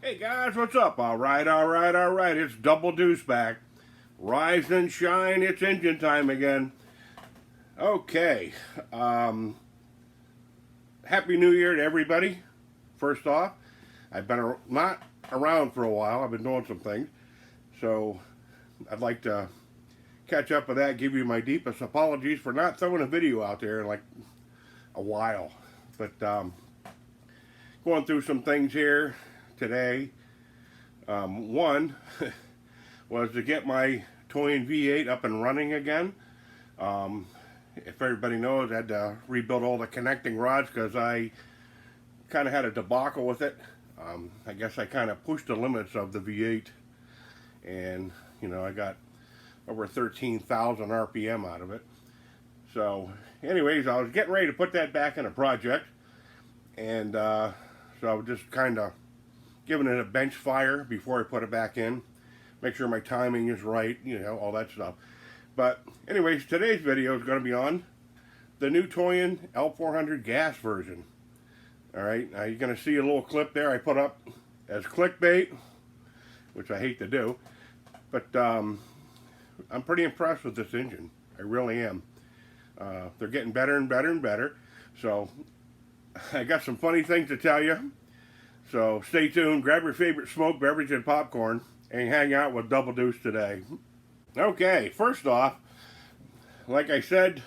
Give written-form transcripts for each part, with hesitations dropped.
Hey guys, what's up? All right. It's Double Deuce back. Rise and shine, it's engine time again. Okay. Happy New Year to everybody. First off, I've been not around for a while. I've been doing some things. So, I'd like to catch up with that, give you my deepest apologies for not throwing a video out there in like a while. But, going through some things here today. One was to get my Toyan V8 up and running again. If everybody knows, I had to rebuild all the connecting rods because I kind of had a debacle with it. I guess I kind of pushed the limits of the V8, and you know, I got over 13,000 RPM out of it. So anyways, I was getting ready to put that back in a project, and so I was just kind of giving it a bench fire before I put it back in. Make sure my timing is right, you know, all that stuff. But anyways, today's video is going to be on the new Toyan L400 gas version. Alright, now you're going to see a little clip there I put up as clickbait, which I hate to do. But I'm pretty impressed with this engine. I really am. They're getting better and better and better. So I got some funny things to tell you. So stay tuned, grab your favorite smoke, beverage, and popcorn, and hang out with Double Deuce today. Okay, first off, like I said,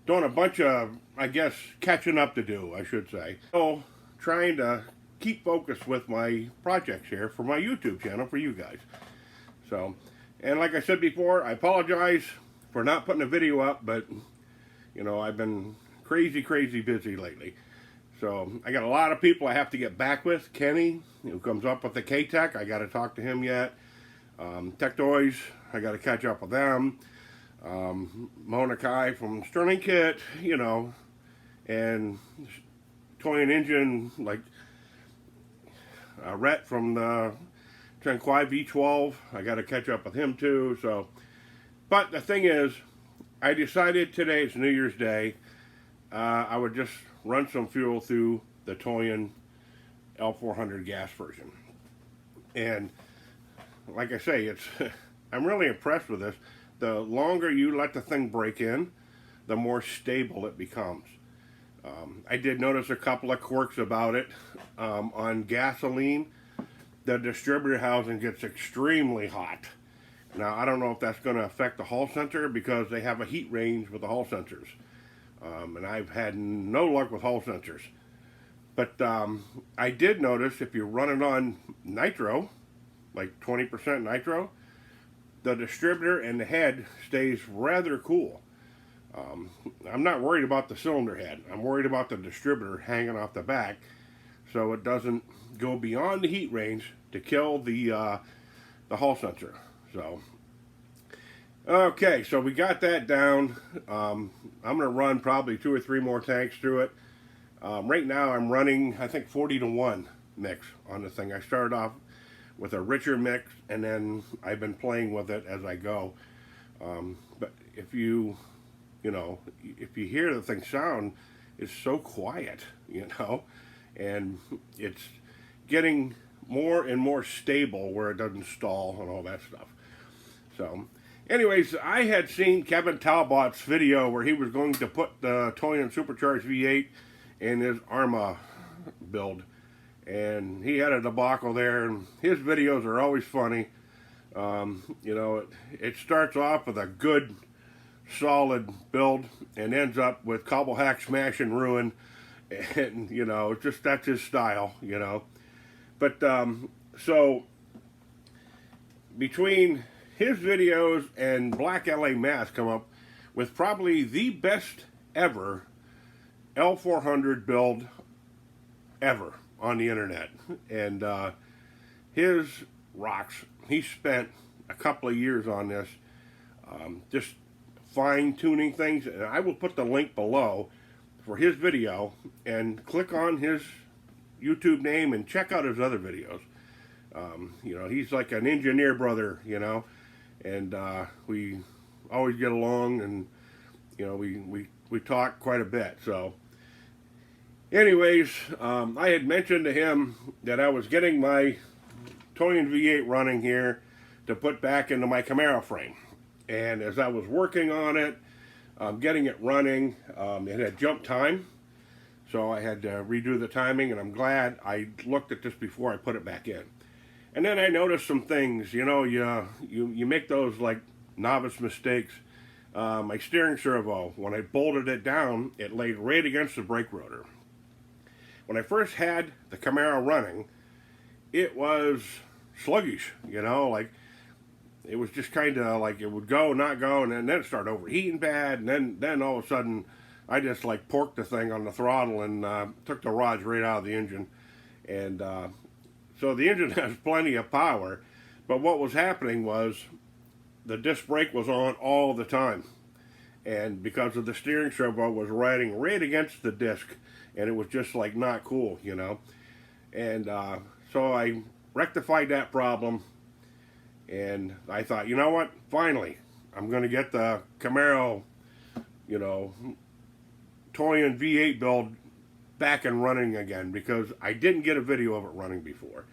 doing a bunch of, I guess, catching up to do, I should say. So, trying to keep focused with my projects here for my YouTube channel for you guys. So, and like I said before, I apologize for not putting a video up, but, you know, I've been crazy busy lately. So I got a lot of people I have to get back with. Kenny, who comes up with the K-Tech, I got to talk to him yet. Tech Toys, I got to catch up with them. Mona Kai from Sterling Kit, you know, and Toyan Engine, like Rhett from the Tranquil V12, I got to catch up with him too. So, but the thing is, I decided today, it's New Year's Day, I would just run some fuel through the Toyan L400 gas version. And like I say, it's I'm really impressed with this. The longer you let the thing break in, the more stable it becomes. I did notice a couple of quirks about it. On gasoline, the distributor housing gets extremely hot. Now, I don't know if that's going to affect the Hall sensor because they have a heat range with the Hall sensors. And I've had no luck with Hall sensors. But I did notice if you run it on nitro, like 20% nitro, the distributor and the head stays rather cool. I'm not worried about the cylinder head. I'm worried about the distributor hanging off the back so it doesn't go beyond the heat range to kill the Hall sensor. So, okay, so we got that down. I'm going to run probably 2 or 3 more tanks through it. Right now I'm running, I think, 40-to-1 mix on the thing. I started off with a richer mix, and then I've been playing with it as I go. But if you hear the thing sound, it's so quiet, and it's getting more and more stable where it doesn't stall and all that stuff. So, anyways, I had seen Kevin Talbot's video where he was going to put the Toyan Supercharged V8 in his Arma build, and he had a debacle there. And his videos are always funny. It starts off with a good, solid build and ends up with cobble hack, smash, and ruin. And just that's his style. But so between his videos and Blacklamass come up with probably the best ever L400 build ever on the internet. And his rocks. He spent a couple of years on this, just fine-tuning things. And I will put the link below for his video, and click on his YouTube name and check out his other videos. He's like an engineer brother, and we always get along, and we talk quite a bit. So anyways, I had mentioned to him that I was getting my Toyan V8 running here to put back into my Camaro frame, and as I was working on it, getting it running, it had jump time, so I had to redo the timing, and I'm glad I looked at this before I put it back in. And then I noticed some things. You make those like novice mistakes. My steering servo, when I bolted it down, it laid right against the brake rotor. When I first had the Camaro running, it was sluggish, like it was just kind of like it would go, not go, and then it started overheating bad, and then all of a sudden I just like porked the thing on the throttle and took the rods right out of the engine. And so the engine has plenty of power, but what was happening was the disc brake was on all the time, and because of the steering servo was riding right against the disc, and it was just like not cool, and so I rectified that problem. And I thought, you know what? Finally, I'm going to get the Camaro, Toyan V8 build back and running again, because I didn't get a video of it running before.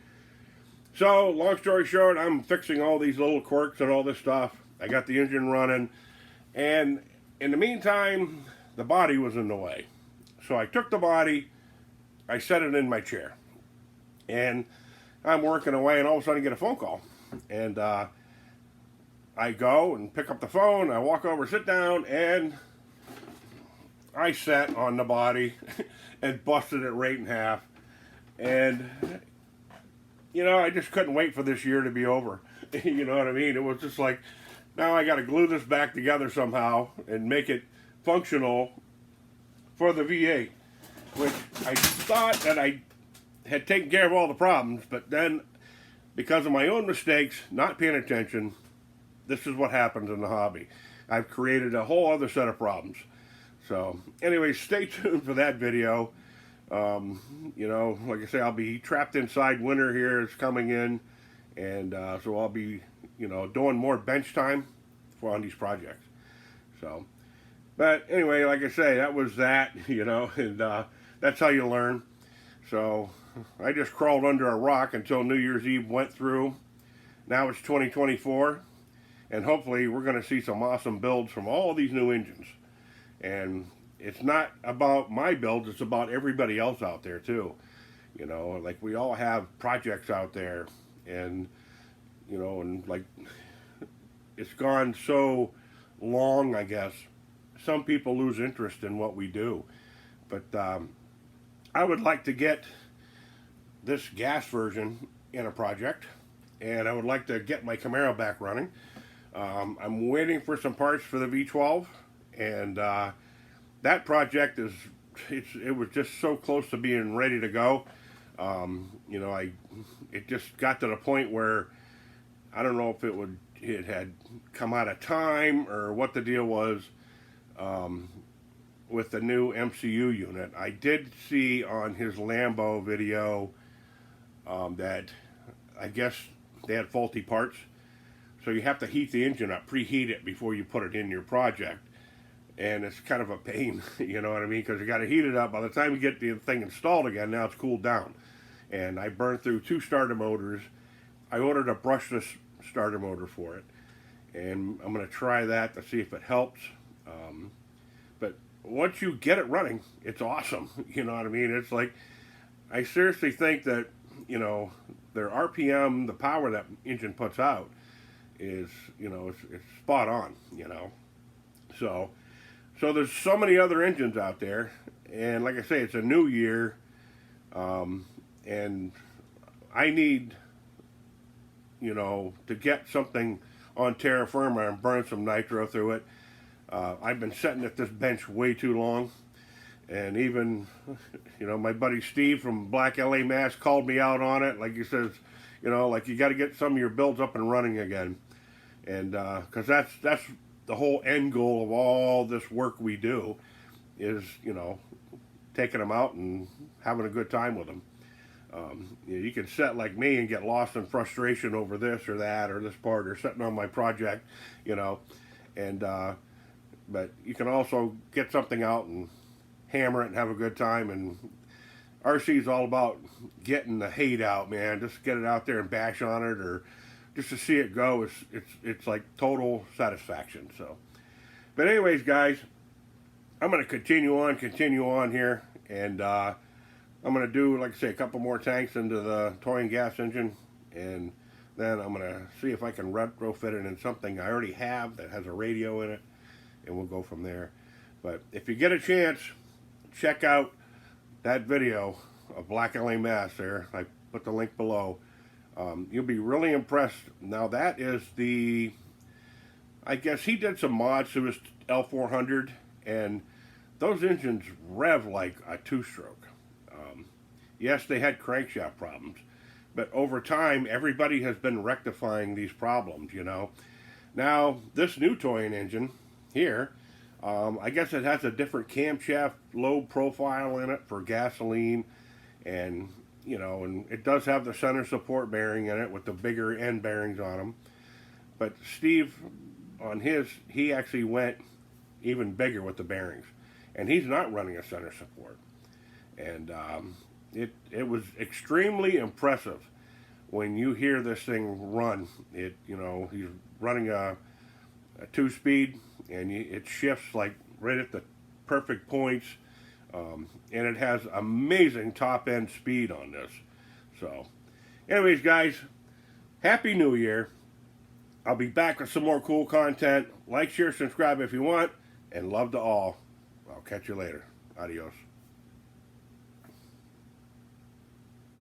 So, long story short, I'm fixing all these little quirks and all this stuff. I got the engine running, and in the meantime, the body was in the way. So I took the body, I set it in my chair, and I'm working away, and all of a sudden I get a phone call. And I go and pick up the phone, I walk over, sit down, and I sat on the body and busted it right in half. And, I just couldn't wait for this year to be over. You know what I mean? It was just like, now I got to glue this back together somehow and make it functional for the V8, which I thought that I had taken care of all the problems, but then because of my own mistakes, not paying attention, this is what happens in the hobby. I've created a whole other set of problems. So, anyway, stay tuned for that video. Like I say, I'll be trapped inside. Winter here is coming in, and so I'll be, doing more bench time on these projects. So, but anyway, like I say, that was that, and that's how you learn. So, I just crawled under a rock until New Year's Eve went through. Now it's 2024, and hopefully we're going to see some awesome builds from all these new engines. And it's not about my builds, it's about everybody else out there too. Like we all have projects out there, and and like it's gone so long, I guess, some people lose interest in what we do. But I would like to get this gas version in a project, and I would like to get my Camaro back running. I'm waiting for some parts for the V12, and that project it was just so close to being ready to go. You know, it just got to the point where I don't know if it had come out of time or what the deal was with the new MCU unit. I did see on his Lambo video that I guess they had faulty parts. So you have to heat the engine up, preheat it before you put it in your project. And it's kind of a pain, you know what I mean? Because you got to heat it up. By the time you get the thing installed again, now it's cooled down. And I burned through 2 starter motors. I ordered a brushless starter motor for it. And I'm going to try that to see if it helps. But once you get it running, it's awesome. You know what I mean? It's like, I seriously think that, you know, their RPM, the power that engine puts out, is, you know, it's spot on, you know. So there's so many other engines out there, and like I say, it's a new year, and I need, you know, to get something on terra firma and burn some nitro through it. I've been sitting at this bench way too long, and even, you know, my buddy Steve from Blacklamass called me out on it. Like he says, you know, like you got to get some of your builds up and running again. And because that's the whole end goal of all this work we do is, you know, taking them out and having a good time with them. You can sit like me and get lost in frustration over this or that or this part or sitting on my project, you know, and but you can also get something out and hammer it and have a good time. And RC is all about getting the hate out, man. Just get it out there and bash on it, or just to see it go, it's like total satisfaction. So, but anyways, guys, I'm going to continue on here, and I'm going to do, like I say, a couple more tanks into the Toyan gas engine, and then I'm going to see if I can retrofit it in something I already have that has a radio in it, and we'll go from there. But if you get a chance, check out that video of Blacklamass there. I put the link below. You'll be really impressed. Now that is the, I guess he did some mods to his L400, and those engines rev like a 2-stroke. Yes, they had crankshaft problems, but over time, everybody has been rectifying these problems, you know. Now, this new Toyan engine here, I guess it has a different camshaft load profile in it for gasoline, and you know, and it does have the center support bearing in it with the bigger end bearings on them. But Steve, on his, he actually went even bigger with the bearings, and he's not running a center support. And it was extremely impressive when you hear this thing run. It, you know, he's running a 2-speed, and it shifts like right at the perfect points. And it has amazing top end speed on this. So anyways, guys, Happy New Year. I'll be back with some more cool content. Like, share, subscribe if you want, and love to all. I'll catch you later. Adios.